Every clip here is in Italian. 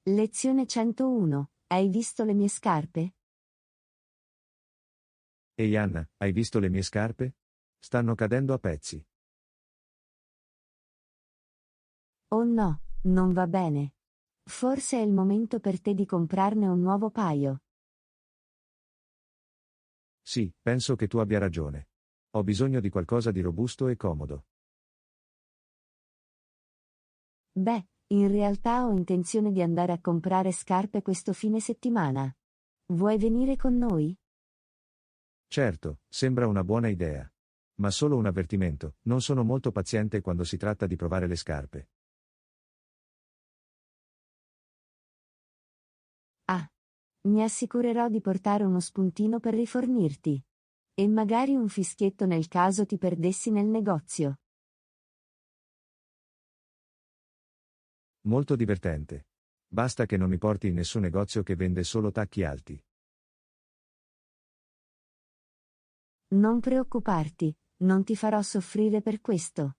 Lezione 101. Hai visto le mie scarpe? Ehi Anna, hai visto le mie scarpe? Stanno cadendo a pezzi. Oh no, non va bene. Forse è il momento per te di comprarne un nuovo paio. Sì, penso che tu abbia ragione. Ho bisogno di qualcosa di robusto e comodo. Beh, in realtà ho intenzione di andare a comprare scarpe questo fine settimana. Vuoi venire con noi? Certo, sembra una buona idea. Ma solo un avvertimento, non sono molto paziente quando si tratta di provare le scarpe. Ah, mi assicurerò di portare uno spuntino per rifornirti. E magari un fischietto nel caso ti perdessi nel negozio. Molto divertente. Basta che non mi porti in nessun negozio che vende solo tacchi alti. Non preoccuparti, non ti farò soffrire per questo.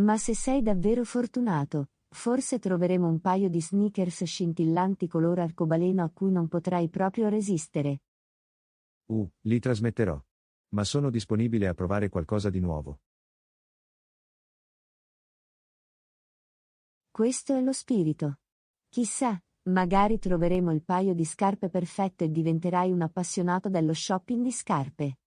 Ma se sei davvero fortunato, forse troveremo un paio di sneakers scintillanti color arcobaleno a cui non potrai proprio resistere. Li trasmetterò. Ma sono disponibile a provare qualcosa di nuovo. Questo è lo spirito. Chissà, magari troveremo il paio di scarpe perfetto e diventerai un appassionato dello shopping di scarpe.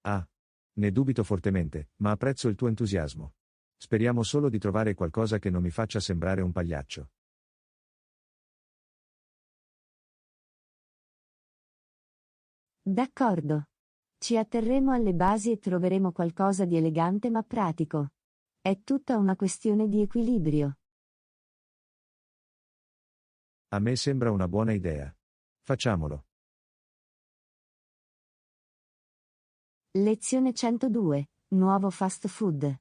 Ah, ne dubito fortemente, ma apprezzo il tuo entusiasmo. Speriamo solo di trovare qualcosa che non mi faccia sembrare un pagliaccio. D'accordo. Ci atterremo alle basi e troveremo qualcosa di elegante ma pratico. È tutta una questione di equilibrio. A me sembra una buona idea. Facciamolo. Lezione 102. Nuovo fast food.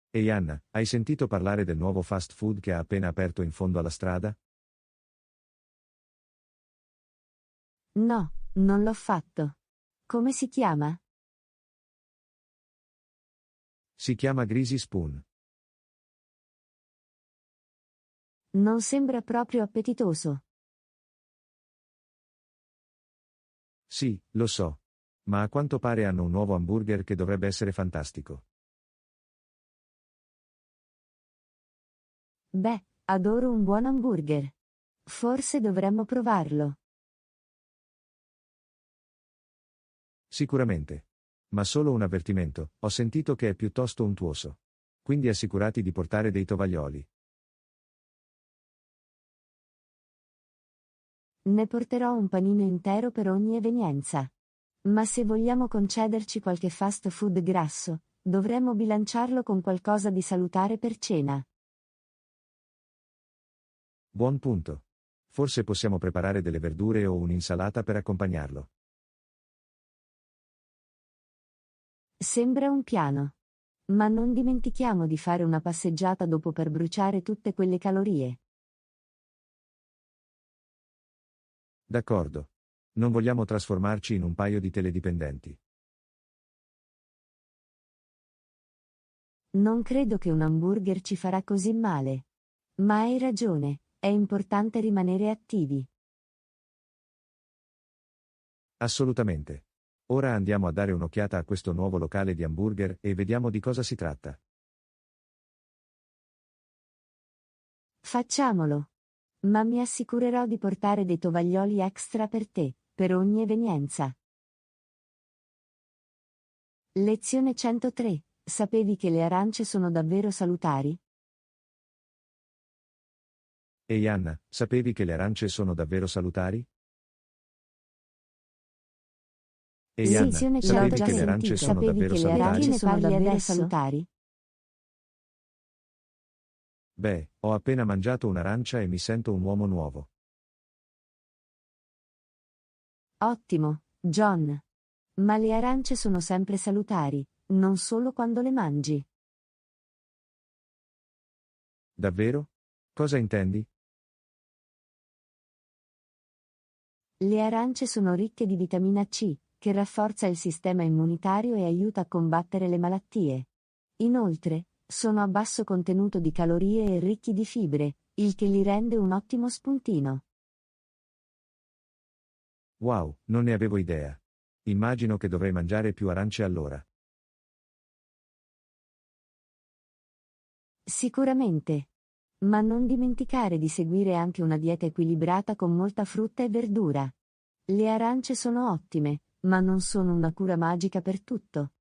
Ehi Anna, hai sentito parlare del nuovo fast food che ha appena aperto in fondo alla strada? No, non l'ho fatto. Come si chiama? Si chiama Greasy Spoon. Non sembra proprio appetitoso. Sì, lo so. Ma a quanto pare hanno un nuovo hamburger che dovrebbe essere fantastico. Beh, adoro un buon hamburger. Forse dovremmo provarlo. Sicuramente. Ma solo un avvertimento, ho sentito che è piuttosto untuoso. Quindi assicurati di portare dei tovaglioli. Ne porterò un panino intero per ogni evenienza. Ma se vogliamo concederci qualche fast food grasso, dovremmo bilanciarlo con qualcosa di salutare per cena. Buon punto. Forse possiamo preparare delle verdure o un'insalata per accompagnarlo. Sembra un piano. Ma non dimentichiamo di fare una passeggiata dopo per bruciare tutte quelle calorie. D'accordo. Non vogliamo trasformarci in un paio di teledipendenti. Non credo che un hamburger ci farà così male. Ma hai ragione, è importante rimanere attivi. Assolutamente. Ora andiamo a dare un'occhiata a questo nuovo locale di hamburger e vediamo di cosa si tratta. Facciamolo. Ma mi assicurerò di portare dei tovaglioli extra per te, per ogni evenienza. Lezione 103. Sapevi che le arance sono davvero salutari? Ehi Anna, sapevi che le arance sono davvero salutari? Ehi Sì, Anna, lezione sapevi che le 103. arance sono Sapevi davvero che le arance salutari? sono davvero salutari? Beh, ho appena mangiato un'arancia e mi sento un uomo nuovo. Ottimo, John. Ma le arance sono sempre salutari, non solo quando le mangi. Davvero? Cosa intendi? Le arance sono ricche di vitamina C, che rafforza il sistema immunitario e aiuta a combattere le malattie. Inoltre, Sono a basso contenuto di calorie e ricchi di fibre, il che li rende un ottimo spuntino. Wow, non ne avevo idea. Immagino che dovrei mangiare più arance allora. Sicuramente. Ma non dimenticare di seguire anche una dieta equilibrata con molta frutta e verdura. Le arance sono ottime, ma non sono una cura magica per tutto.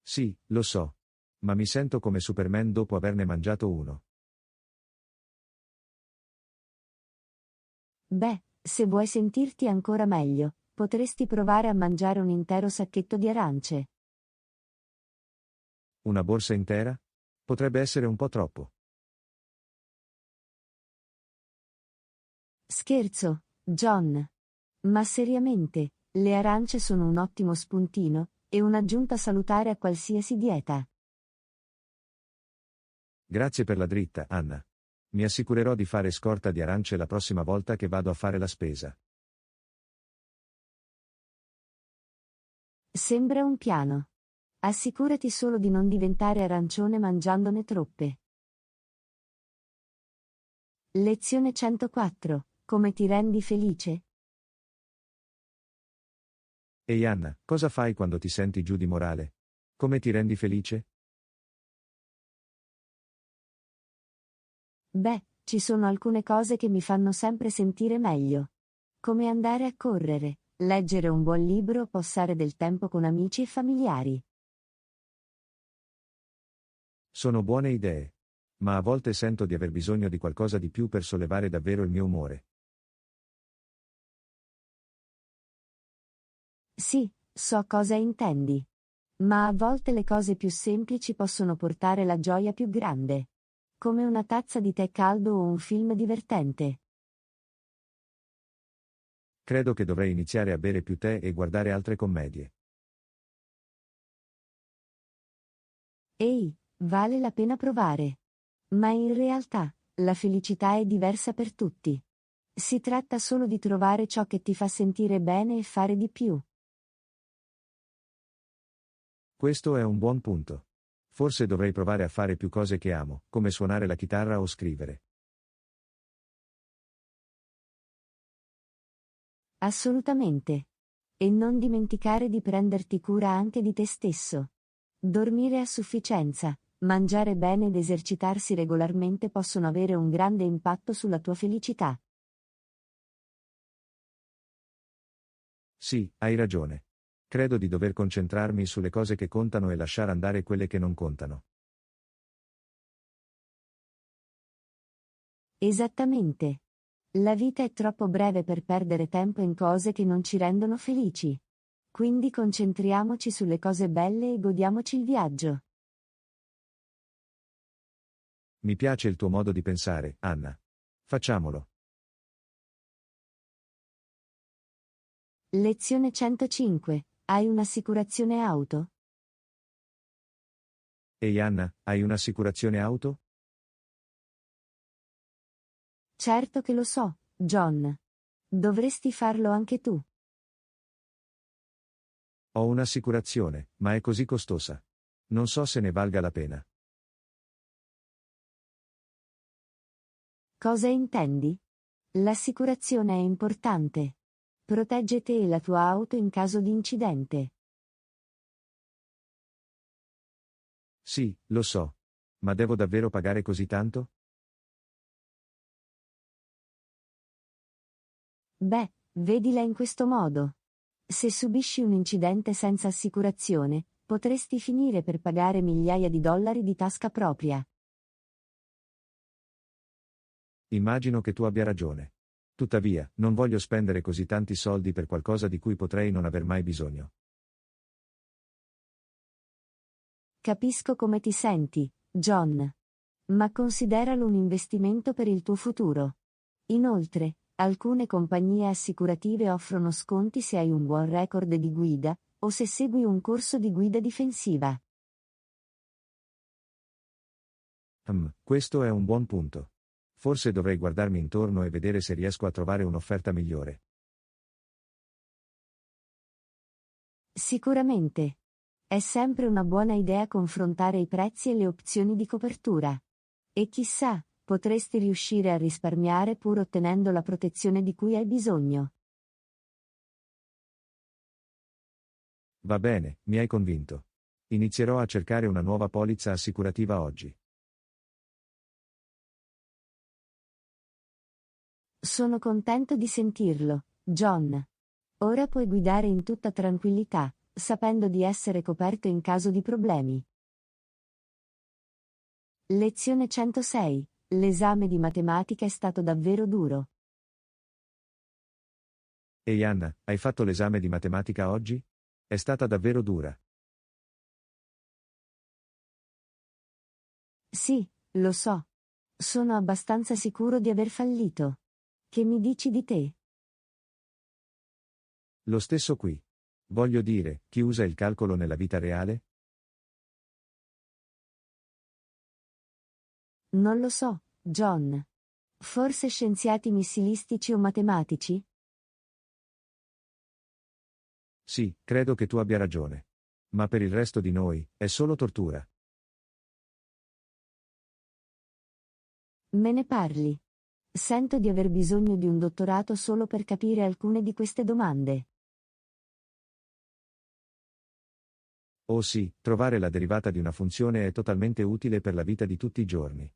Sì, lo so. Ma mi sento come Superman dopo averne mangiato uno. Beh, se vuoi sentirti ancora meglio, potresti provare a mangiare un intero sacchetto di arance. Una borsa intera? Potrebbe essere un po' troppo. Scherzo, John. Ma seriamente, le arance sono un ottimo spuntino, e un'aggiunta salutare a qualsiasi dieta. Grazie per la dritta, Anna. Mi assicurerò di fare scorta di arance la prossima volta che vado a fare la spesa. Sembra un piano. Assicurati solo di non diventare arancione mangiandone troppe. Lezione 104. Come ti rendi felice? Ehi Anna, cosa fai quando ti senti giù di morale? Come ti rendi felice? Beh, ci sono alcune cose che mi fanno sempre sentire meglio. Come andare a correre, leggere un buon libro o passare del tempo con amici e familiari. Sono buone idee. Ma a volte sento di aver bisogno di qualcosa di più per sollevare davvero il mio umore. Sì, so cosa intendi. Ma a volte le cose più semplici possono portare la gioia più grande. Come una tazza di tè caldo o un film divertente. Credo che dovrei iniziare a bere più tè e guardare altre commedie. Ehi, vale la pena provare. Ma in realtà, la felicità è diversa per tutti. Si tratta solo di trovare ciò che ti fa sentire bene e fare di più. Questo è un buon punto. Forse dovrei provare a fare più cose che amo, come suonare la chitarra o scrivere. Assolutamente. E non dimenticare di prenderti cura anche di te stesso. Dormire a sufficienza, mangiare bene ed esercitarsi regolarmente possono avere un grande impatto sulla tua felicità. Sì, hai ragione. Credo di dover concentrarmi sulle cose che contano e lasciare andare quelle che non contano. Esattamente. La vita è troppo breve per perdere tempo in cose che non ci rendono felici. Quindi concentriamoci sulle cose belle e godiamoci il viaggio. Mi piace il tuo modo di pensare, Anna. Facciamolo. Lezione 105. Hai un'assicurazione auto? Ehi Anna, hai un'assicurazione auto? Certo che lo so, John. Dovresti farlo anche tu. Ho un'assicurazione, ma è così costosa. Non so se ne valga la pena. Cosa intendi? L'assicurazione è importante. Protegge te e la tua auto in caso di incidente. Sì, lo so. Ma devo davvero pagare così tanto? Beh, vedila in questo modo. Se subisci un incidente senza assicurazione, potresti finire per pagare migliaia di dollari di tasca propria. Immagino che tu abbia ragione. Tuttavia, non voglio spendere così tanti soldi per qualcosa di cui potrei non aver mai bisogno. Capisco come ti senti, John. Ma consideralo un investimento per il tuo futuro. Inoltre, alcune compagnie assicurative offrono sconti se hai un buon record di guida, o se segui un corso di guida difensiva. Questo è un buon punto. Forse dovrei guardarmi intorno e vedere se riesco a trovare un'offerta migliore. Sicuramente. È sempre una buona idea confrontare i prezzi e le opzioni di copertura. E chissà, potresti riuscire a risparmiare pur ottenendo la protezione di cui hai bisogno. Va bene, mi hai convinto. Inizierò a cercare una nuova polizza assicurativa oggi. Sono contento di sentirlo, John. Ora puoi guidare in tutta tranquillità, sapendo di essere coperto in caso di problemi. Lezione 106. L'esame di matematica è stato davvero duro. Ehi Anna, hai fatto l'esame di matematica oggi? È stata davvero dura. Sì, lo so. Sono abbastanza sicuro di aver fallito. Che mi dici di te? Lo stesso qui. Voglio dire, chi usa il calcolo nella vita reale? Non lo so, John. Forse scienziati missilistici o matematici? Sì, credo che tu abbia ragione. Ma per il resto di noi, è solo tortura. Me ne parli. Sento di aver bisogno di un dottorato solo per capire alcune di queste domande. Oh sì, trovare la derivata di una funzione è totalmente utile per la vita di tutti i giorni.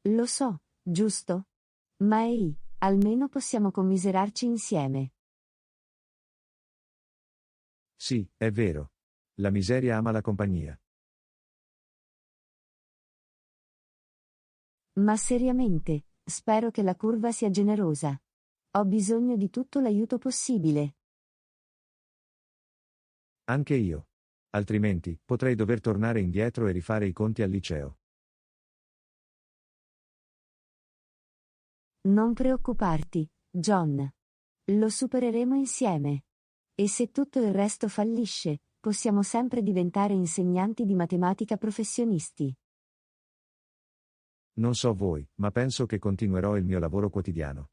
Lo so, giusto? Ma ehi, almeno possiamo commiserarci insieme. Sì, è vero. La miseria ama la compagnia. Ma seriamente, spero che la curva sia generosa. Ho bisogno di tutto l'aiuto possibile. Anche io. Altrimenti, potrei dover tornare indietro e rifare i conti al liceo. Non preoccuparti, John. Lo supereremo insieme. E se tutto il resto fallisce, possiamo sempre diventare insegnanti di matematica professionisti. Non so voi, ma penso che continuerò il mio lavoro quotidiano.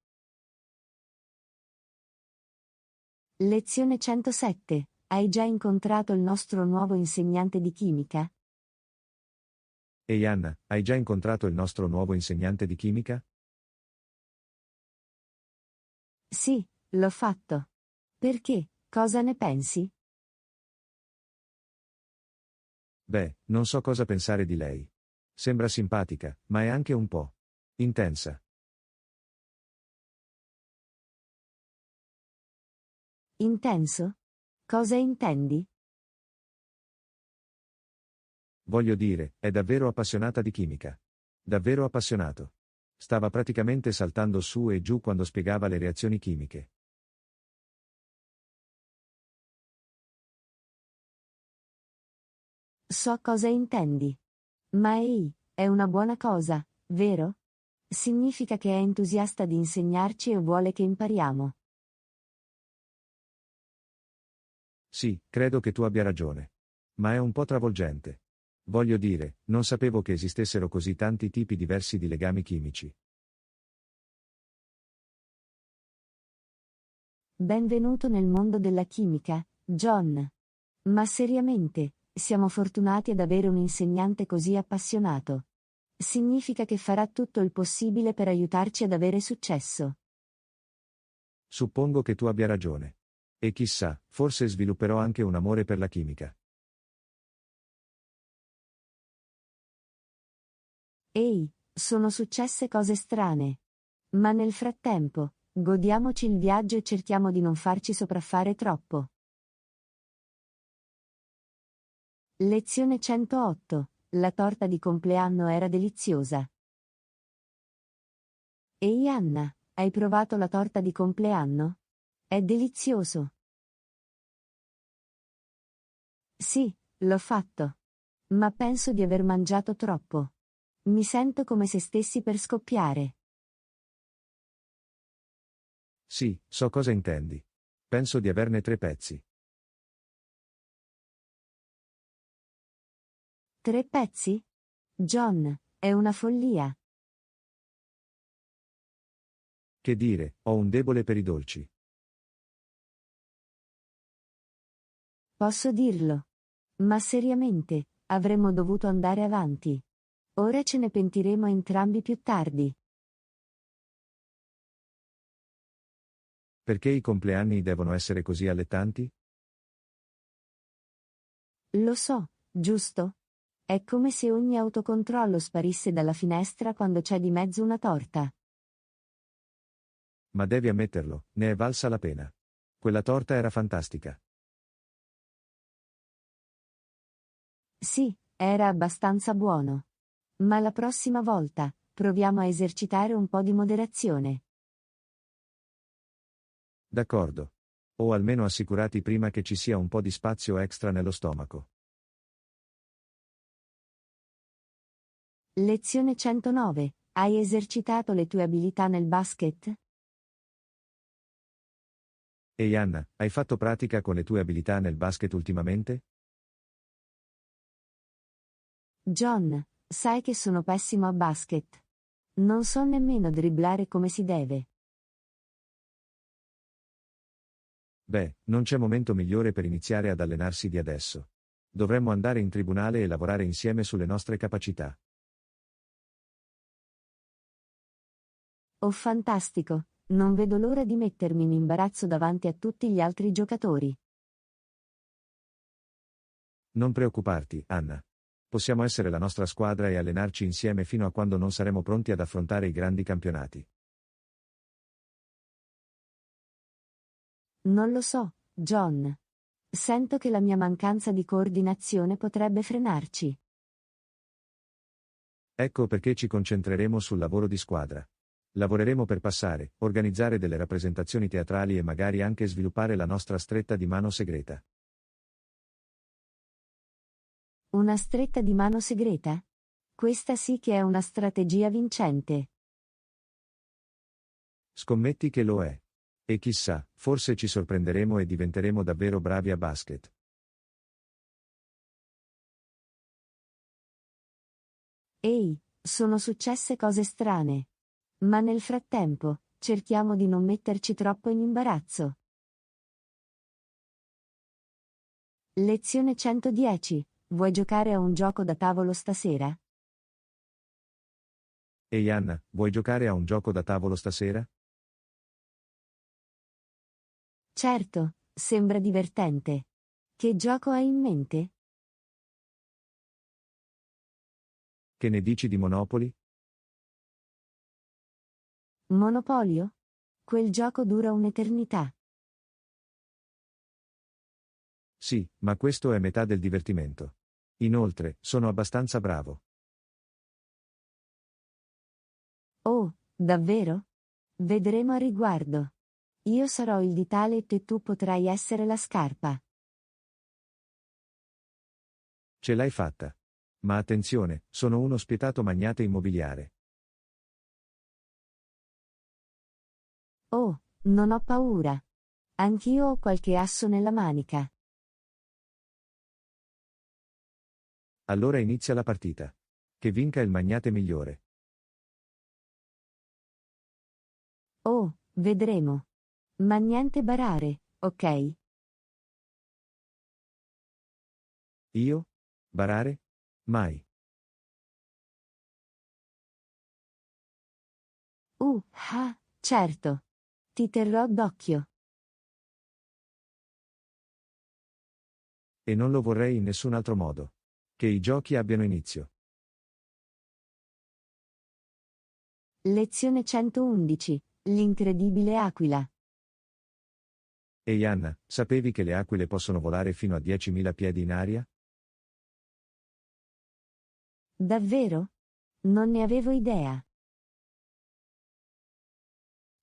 Lezione 107. Hai già incontrato il nostro nuovo insegnante di chimica? Ehi Anna, hai già incontrato il nostro nuovo insegnante di chimica? Sì, l'ho fatto. Perché? Cosa ne pensi? Beh, non so cosa pensare di lei. Sembra simpatica, ma è anche un po' intensa. Intenso? Cosa intendi? Voglio dire, è davvero appassionata di chimica. Davvero appassionato. Stava praticamente saltando su e giù quando spiegava le reazioni chimiche. So cosa intendi. Ma ehi, è una buona cosa, vero? Significa che è entusiasta di insegnarci e vuole che impariamo. Sì, credo che tu abbia ragione. Ma è un po' travolgente. Voglio dire, non sapevo che esistessero così tanti tipi diversi di legami chimici. Benvenuto nel mondo della chimica, John. Ma seriamente, siamo fortunati ad avere un insegnante così appassionato. Significa che farà tutto il possibile per aiutarci ad avere successo. Suppongo che tu abbia ragione. E chissà, forse svilupperò anche un amore per la chimica. Ehi, sono successe cose strane. Ma nel frattempo, godiamoci il viaggio e cerchiamo di non farci sopraffare troppo. Lezione 108. La torta di compleanno era deliziosa. Ehi Anna, hai provato la torta di compleanno? È delizioso. Sì, l'ho fatto. Ma penso di aver mangiato troppo. Mi sento come se stessi per scoppiare. Sì, so cosa intendi. Penso di averne 3 pezzi. 3 pezzi? John, è una follia. Che dire, ho un debole per i dolci. Posso dirlo. Ma seriamente, avremmo dovuto andare avanti. Ora ce ne pentiremo entrambi più tardi. Perché i compleanni devono essere così allettanti? Lo so, giusto? È come se ogni autocontrollo sparisse dalla finestra quando c'è di mezzo una torta. Ma devi ammetterlo, ne è valsa la pena. Quella torta era fantastica. Sì, era abbastanza buono. Ma la prossima volta, proviamo a esercitare un po' di moderazione. D'accordo. O almeno assicurati prima che ci sia un po' di spazio extra nello stomaco. Lezione 109. Hai esercitato le tue abilità nel basket? Ehi Anna, hai fatto pratica con le tue abilità nel basket ultimamente? John, sai che sono pessimo a basket. Non so nemmeno dribblare come si deve. Beh, non c'è momento migliore per iniziare ad allenarsi di adesso. Dovremmo andare in tribunale e lavorare insieme sulle nostre capacità. Oh fantastico, non vedo l'ora di mettermi in imbarazzo davanti a tutti gli altri giocatori. Non preoccuparti, Anna. Possiamo essere la nostra squadra e allenarci insieme fino a quando non saremo pronti ad affrontare i grandi campionati. Non lo so, John. Sento che la mia mancanza di coordinazione potrebbe frenarci. Ecco perché ci concentreremo sul lavoro di squadra. Lavoreremo per passare, organizzare delle rappresentazioni teatrali e magari anche sviluppare la nostra stretta di mano segreta. Una stretta di mano segreta? Questa sì che è una strategia vincente. Scommetti che lo è. E chissà, forse ci sorprenderemo e diventeremo davvero bravi a basket. Ehi, sono successe cose strane. Ma nel frattempo, cerchiamo di non metterci troppo in imbarazzo. Lezione 110. Vuoi giocare a un gioco da tavolo stasera? Ehi Anna, vuoi giocare a un gioco da tavolo stasera? Certo, sembra divertente. Che gioco hai in mente? Che ne dici di Monopoli? Monopolio? Quel gioco dura un'eternità. Sì, ma questo è metà del divertimento. Inoltre, sono abbastanza bravo. Oh, davvero? Vedremo a riguardo. Io sarò il ditale e tu potrai essere la scarpa. Ce l'hai fatta. Ma attenzione, sono uno spietato magnate immobiliare. Oh, non ho paura. Anch'io ho qualche asso nella manica. Allora inizia la partita. Che vinca il magnate migliore. Oh, vedremo. Ma niente barare, ok? Io? Barare? Mai. Certo. Ti terrò d'occhio. E non lo vorrei in nessun altro modo. Che i giochi abbiano inizio. Lezione 111. L'incredibile aquila. Ehi Anna, sapevi che le aquile possono volare fino a 10.000 piedi in aria? Davvero? Non ne avevo idea.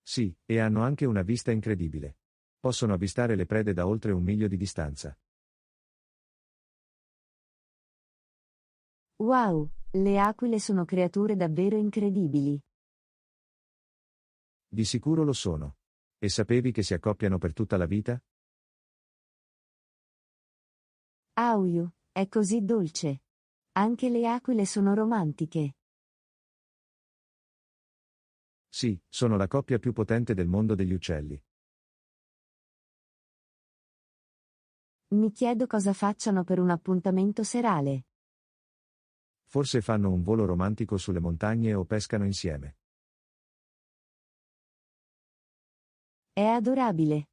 Sì, e hanno anche una vista incredibile. Possono avvistare le prede da oltre 1 miglio di distanza. Wow, le aquile sono creature davvero incredibili. Di sicuro lo sono. E sapevi che si accoppiano per tutta la vita? Auiu, è così dolce. Anche le aquile sono romantiche. Sì, sono la coppia più potente del mondo degli uccelli. Mi chiedo cosa facciano per un appuntamento serale. Forse fanno un volo romantico sulle montagne o pescano insieme. È adorabile.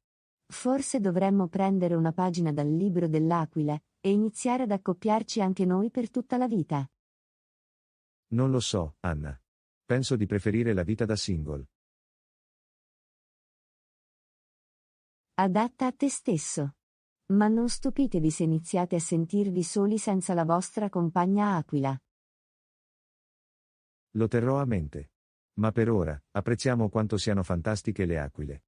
Forse dovremmo prendere una pagina dal libro dell'aquila e iniziare ad accoppiarci anche noi per tutta la vita. Non lo so, Anna. Penso di preferire la vita da single. Adatta a te stesso. Ma non stupitevi se iniziate a sentirvi soli senza la vostra compagna aquila. Lo terrò a mente. Ma per ora, apprezziamo quanto siano fantastiche le aquile.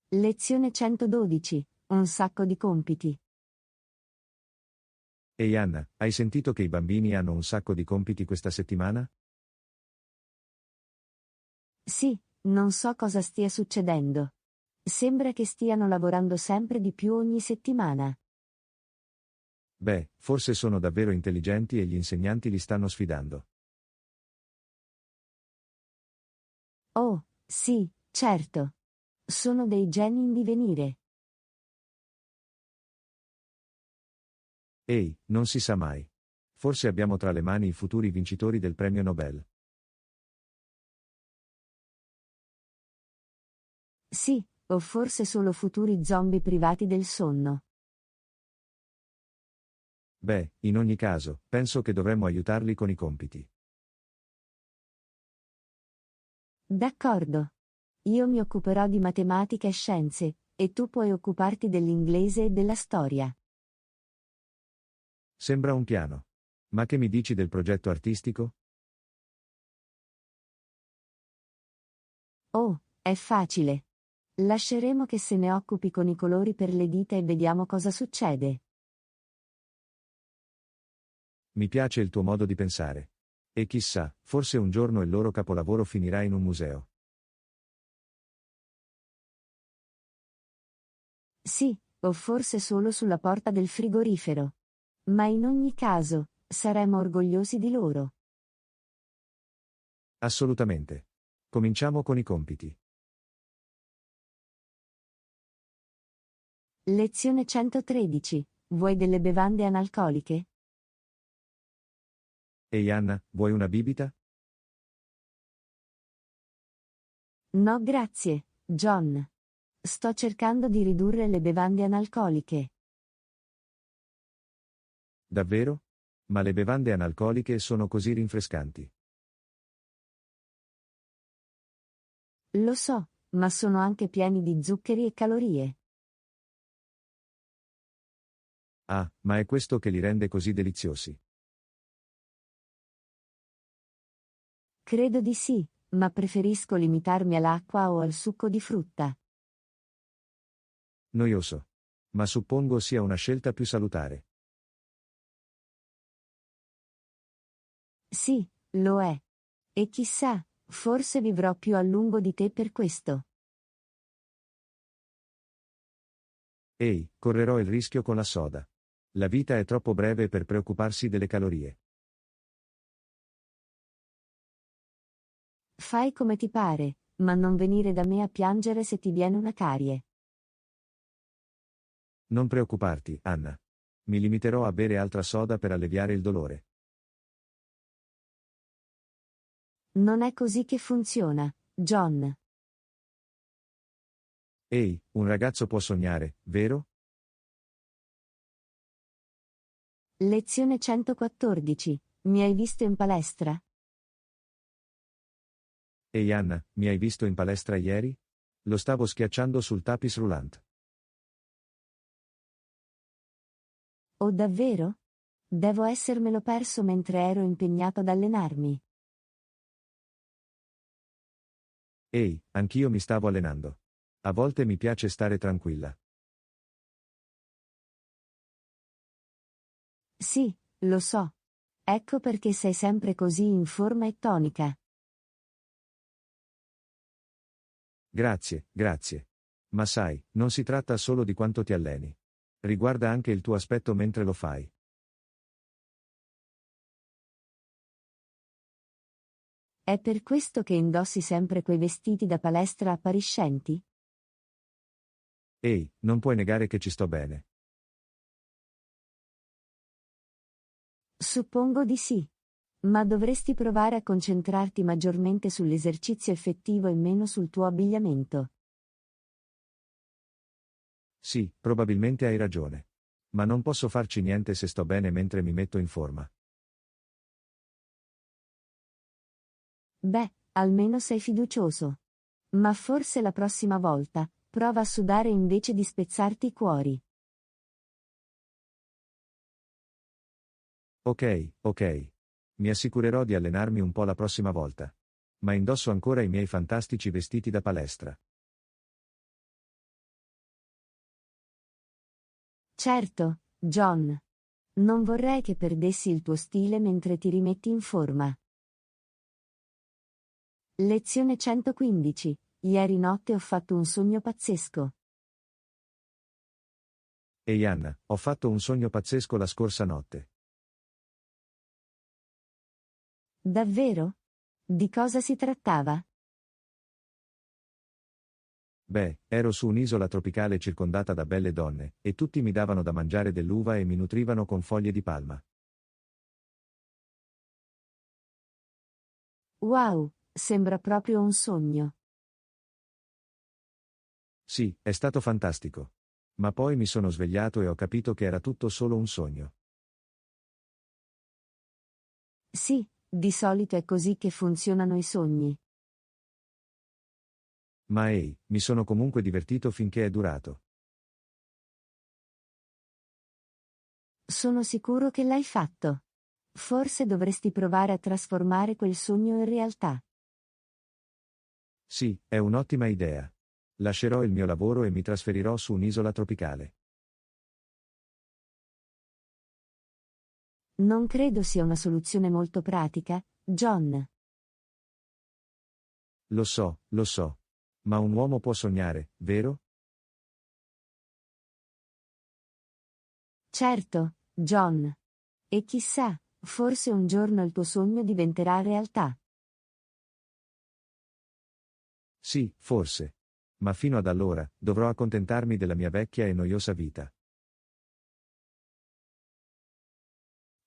Lezione 112. Un sacco di compiti. Ehi Anna, hai sentito che i bambini hanno un sacco di compiti questa settimana? Sì, non so cosa stia succedendo. Sembra che stiano lavorando sempre di più ogni settimana. Beh, forse sono davvero intelligenti e gli insegnanti li stanno sfidando. Oh, sì, certo. Sono dei geni in divenire. Ehi, non si sa mai. Forse abbiamo tra le mani i futuri vincitori del premio Nobel. Sì, o forse solo futuri zombie privati del sonno. Beh, in ogni caso, penso che dovremmo aiutarli con i compiti. D'accordo. Io mi occuperò di matematica e scienze, e tu puoi occuparti dell'inglese e della storia. Sembra un piano. Ma che mi dici del progetto artistico? Oh, è facile. Lasceremo che se ne occupi con i colori per le dita e vediamo cosa succede. Mi piace il tuo modo di pensare. E chissà, forse un giorno il loro capolavoro finirà in un museo. Sì, o forse solo sulla porta del frigorifero. Ma in ogni caso, saremo orgogliosi di loro. Assolutamente. Cominciamo con i compiti. Lezione 113. Vuoi delle bevande analcoliche? Ehi Anna, vuoi una bibita? No, grazie, John. Sto cercando di ridurre le bevande analcoliche. Davvero? Ma le bevande analcoliche sono così rinfrescanti. Lo so, ma sono anche pieni di zuccheri e calorie. Ah, ma è questo che li rende così deliziosi. Credo di sì, ma preferisco limitarmi all'acqua o al succo di frutta. Noioso. Ma suppongo sia una scelta più salutare. Sì, lo è. E chissà, forse vivrò più a lungo di te per questo. Ehi, correrò il rischio con la soda. La vita è troppo breve per preoccuparsi delle calorie. Fai come ti pare, ma non venire da me a piangere se ti viene una carie. Non preoccuparti, Anna. Mi limiterò a bere altra soda per alleviare il dolore. Non è così che funziona, John. Ehi, un ragazzo può sognare, vero? Lezione 114. Mi hai visto in palestra? Ehi Anna, mi hai visto in palestra ieri? Lo stavo schiacciando sul tapis roulant. Oh davvero? Devo essermelo perso mentre ero impegnato ad allenarmi. Ehi, anch'io mi stavo allenando. A volte mi piace stare tranquilla. Sì, lo so. Ecco perché sei sempre così in forma e tonica. Grazie, grazie. Ma sai, non si tratta solo di quanto ti alleni. Riguarda anche il tuo aspetto mentre lo fai. È per questo che indossi sempre quei vestiti da palestra appariscenti? Ehi, non puoi negare che ci sto bene. Suppongo di sì. Ma dovresti provare a concentrarti maggiormente sull'esercizio effettivo e meno sul tuo abbigliamento. Sì, probabilmente hai ragione. Ma non posso farci niente se sto bene mentre mi metto in forma. Beh, almeno sei fiducioso. Ma forse la prossima volta, prova a sudare invece di spezzarti i cuori. Ok, ok. Mi assicurerò di allenarmi un po' la prossima volta. Ma indosso ancora i miei fantastici vestiti da palestra. Certo, John. Non vorrei che perdessi il tuo stile mentre ti rimetti in forma. Lezione 115. Ieri notte ho fatto un sogno pazzesco. Ehi Anna, ho fatto un sogno pazzesco la scorsa notte. Davvero? Di cosa si trattava? Beh, ero su un'isola tropicale circondata da belle donne, e tutti mi davano da mangiare dell'uva e mi nutrivano con foglie di palma. Wow, sembra proprio un sogno. Sì, è stato fantastico. Ma poi mi sono svegliato e ho capito che era tutto solo un sogno. Sì, di solito è così che funzionano i sogni. Ma ehi, mi sono comunque divertito finché è durato. Sono sicuro che l'hai fatto. Forse dovresti provare a trasformare quel sogno in realtà. Sì, è un'ottima idea. Lascerò il mio lavoro e mi trasferirò su un'isola tropicale. Non credo sia una soluzione molto pratica, John. Lo so. Ma un uomo può sognare, vero? Certo, John. E chissà, forse un giorno il tuo sogno diventerà realtà. Sì, forse. Ma fino ad allora, dovrò accontentarmi della mia vecchia e noiosa vita.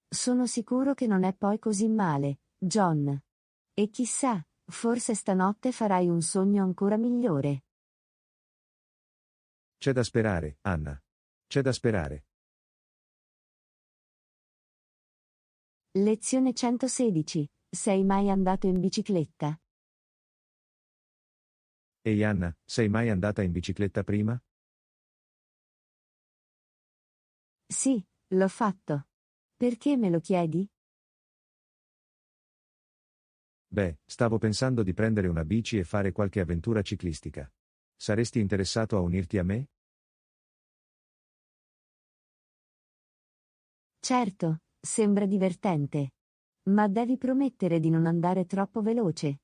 Sono sicuro che non è poi così male, John. E chissà, forse stanotte farai un sogno ancora migliore. C'è da sperare, Anna. C'è da sperare. Lezione 116. Sei mai andato in bicicletta? Ehi Anna, sei mai andata in bicicletta prima? Sì, l'ho fatto. Perché me lo chiedi? Beh, stavo pensando di prendere una bici e fare qualche avventura ciclistica. Saresti interessato a unirti a me? Certo, sembra divertente. Ma devi promettere di non andare troppo veloce.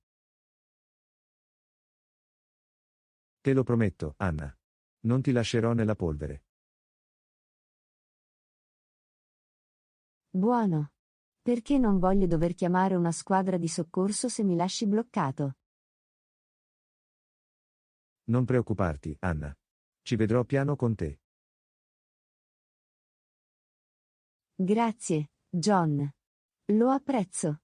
Te lo prometto, Anna. Non ti lascerò nella polvere. Buono. Perché non voglio dover chiamare una squadra di soccorso se mi lasci bloccato? Non preoccuparti, Anna. Ci vedrò piano con te. Grazie, John. Lo apprezzo.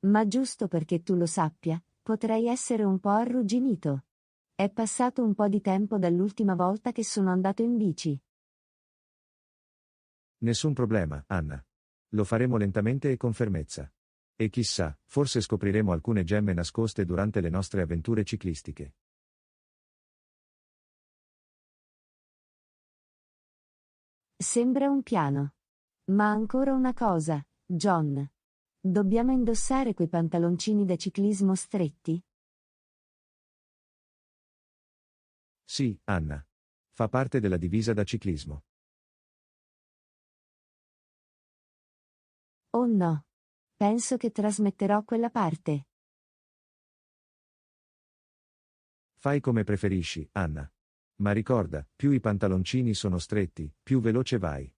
Ma giusto perché tu lo sappia, potrei essere un po' arrugginito. È passato un po' di tempo dall'ultima volta che sono andato in bici. Nessun problema, Anna. Lo faremo lentamente e con fermezza. E chissà, forse scopriremo alcune gemme nascoste durante le nostre avventure ciclistiche. Sembra un piano. Ma ancora una cosa, John. Dobbiamo indossare quei pantaloncini da ciclismo stretti? Sì, Anna. Fa parte della divisa da ciclismo. Oh no. Penso che trasmetterò quella parte. Fai come preferisci, Anna. Ma ricorda, più i pantaloncini sono stretti, più veloce vai.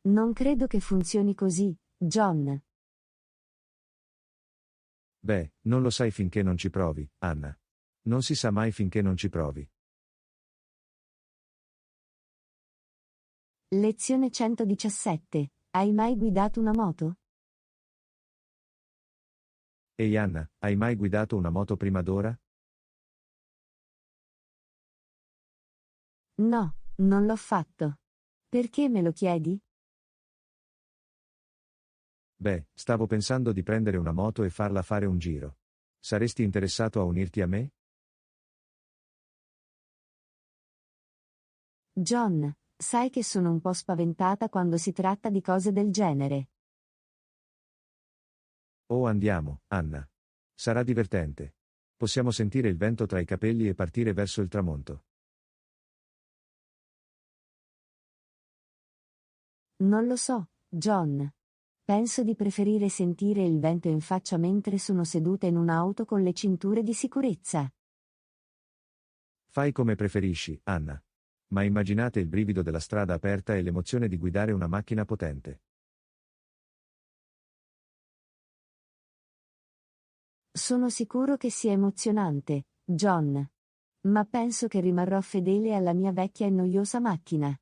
Non credo che funzioni così, John. Beh, non lo sai finché non ci provi, Anna. Non si sa mai finché non ci provi. Lezione 117. Hai mai guidato una moto? Ehi Anna, hai mai guidato una moto prima d'ora? No, non l'ho fatto. Perché me lo chiedi? Beh, stavo pensando di prendere una moto e farla fare un giro. Saresti interessato a unirti a me? John, sai che sono un po' spaventata quando si tratta di cose del genere. Oh, andiamo, Anna. Sarà divertente. Possiamo sentire il vento tra i capelli e partire verso il tramonto. Non lo so, John. Penso di preferire sentire il vento in faccia mentre sono seduta in un'auto con le cinture di sicurezza. Fai come preferisci, Anna. Ma immaginate il brivido della strada aperta e l'emozione di guidare una macchina potente. Sono sicuro che sia emozionante, John. Ma penso che rimarrò fedele alla mia vecchia e noiosa macchina.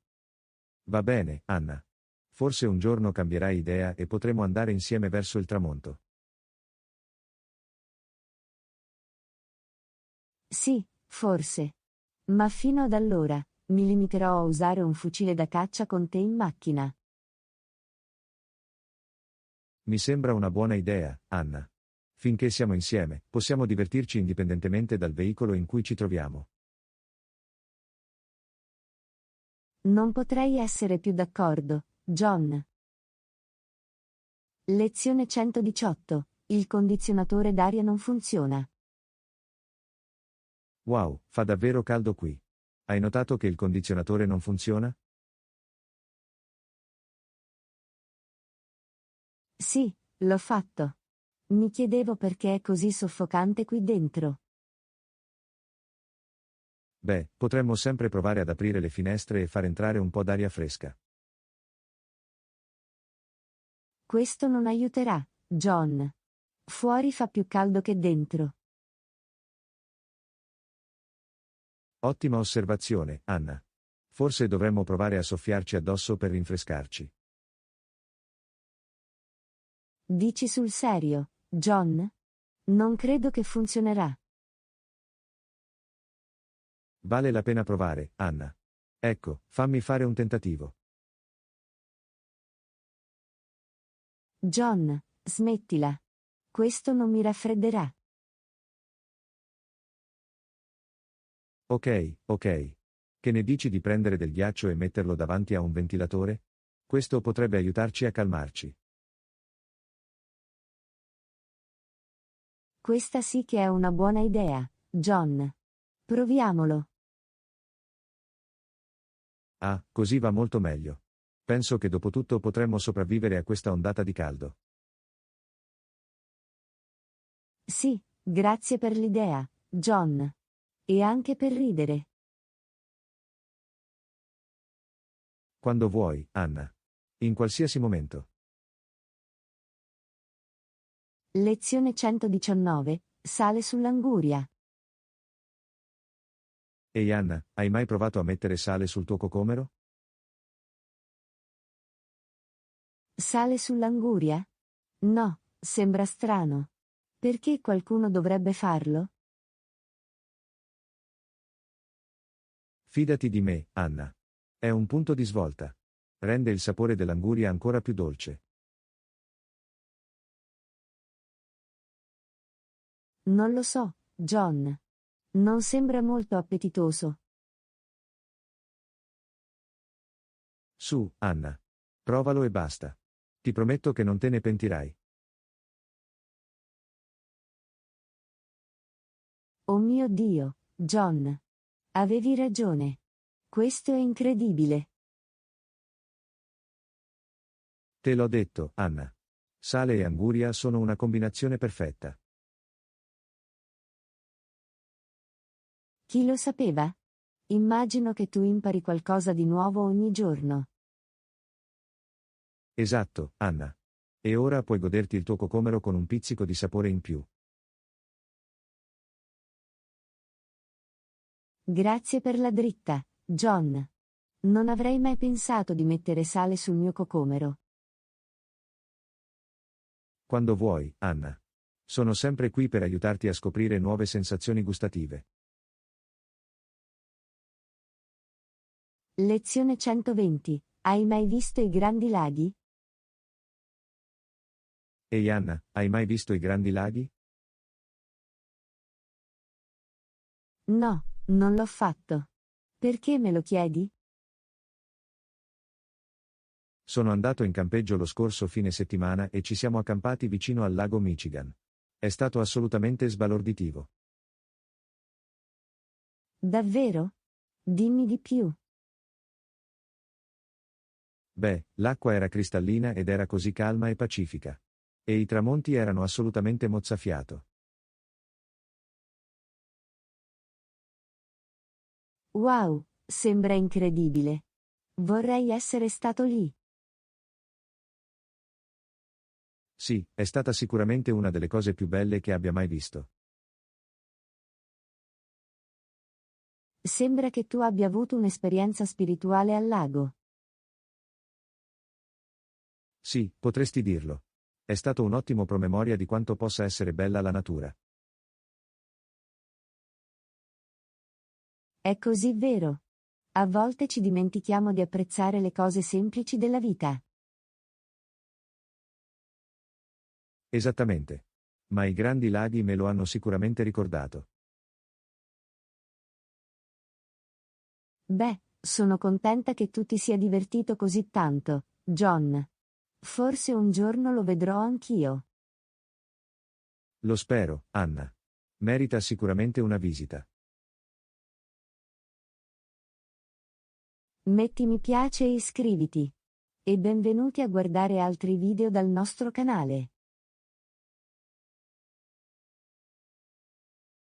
Va bene, Anna. Forse un giorno cambierai idea e potremo andare insieme verso il tramonto. Sì, forse. Ma fino ad allora, mi limiterò a usare un fucile da caccia con te in macchina. Mi sembra una buona idea, Anna. Finché siamo insieme, possiamo divertirci indipendentemente dal veicolo in cui ci troviamo. Non potrei essere più d'accordo, John. Lezione 118. Il condizionatore d'aria non funziona. Wow, fa davvero caldo qui. Hai notato che il condizionatore non funziona? Sì, l'ho fatto. Mi chiedevo perché è così soffocante qui dentro. Beh, potremmo sempre provare ad aprire le finestre e far entrare un po' d'aria fresca. Questo non aiuterà, John. Fuori fa più caldo che dentro. Ottima osservazione, Anna. Forse dovremmo provare a soffiarci addosso per rinfrescarci. Dici sul serio, John? Non credo che funzionerà. Vale la pena provare, Anna. Ecco, fammi fare un tentativo. John, smettila. Questo non mi raffredderà. Ok, ok. Che ne dici di prendere del ghiaccio e metterlo davanti a un ventilatore? Questo potrebbe aiutarci a calmarci. Questa sì che è una buona idea, John. Proviamolo. Ah, così va molto meglio. Penso che dopo tutto potremmo sopravvivere a questa ondata di caldo. Sì, grazie per l'idea, John. E anche per ridere. Quando vuoi, Anna. In qualsiasi momento. Lezione 119. Sale sull'anguria. Ehi Anna, hai mai provato a mettere sale sul tuo cocomero? Sale sull'anguria? No, sembra strano. Perché qualcuno dovrebbe farlo? Fidati di me, Anna. È un punto di svolta. Rende il sapore dell'anguria ancora più dolce. Non lo so, John. Non sembra molto appetitoso. Su, Anna. Provalo e basta. Ti prometto che non te ne pentirai. Oh mio Dio, John. Avevi ragione. Questo è incredibile. Te l'ho detto, Anna. Sale e anguria sono una combinazione perfetta. Chi lo sapeva? Immagino che tu impari qualcosa di nuovo ogni giorno. Esatto, Anna. E ora puoi goderti il tuo cocomero con un pizzico di sapore in più. Grazie per la dritta, John. Non avrei mai pensato di mettere sale sul mio cocomero. Quando vuoi, Anna. Sono sempre qui per aiutarti a scoprire nuove sensazioni gustative. Lezione 120. Hai mai visto i Grandi Laghi? Ehi Anna, hai mai visto i Grandi Laghi? No, non l'ho fatto. Perché me lo chiedi? Sono andato in campeggio lo scorso fine settimana e ci siamo accampati vicino al lago Michigan. È stato assolutamente sbalorditivo. Davvero? Dimmi di più. Beh, l'acqua era cristallina ed era così calma e pacifica. E i tramonti erano assolutamente mozzafiato. Wow, sembra incredibile. Vorrei essere stato lì. Sì, è stata sicuramente una delle cose più belle che abbia mai visto. Sembra che tu abbia avuto un'esperienza spirituale al lago. Sì, potresti dirlo. È stato un ottimo promemoria di quanto possa essere bella la natura. È così vero. A volte ci dimentichiamo di apprezzare le cose semplici della vita. Esattamente. Ma i Grandi Laghi me lo hanno sicuramente ricordato. Beh, sono contenta che tu ti sia divertito così tanto, John. Forse un giorno lo vedrò anch'io. Lo spero, Anna. Merita sicuramente una visita. Metti mi piace e iscriviti. E benvenuti a guardare altri video dal nostro canale.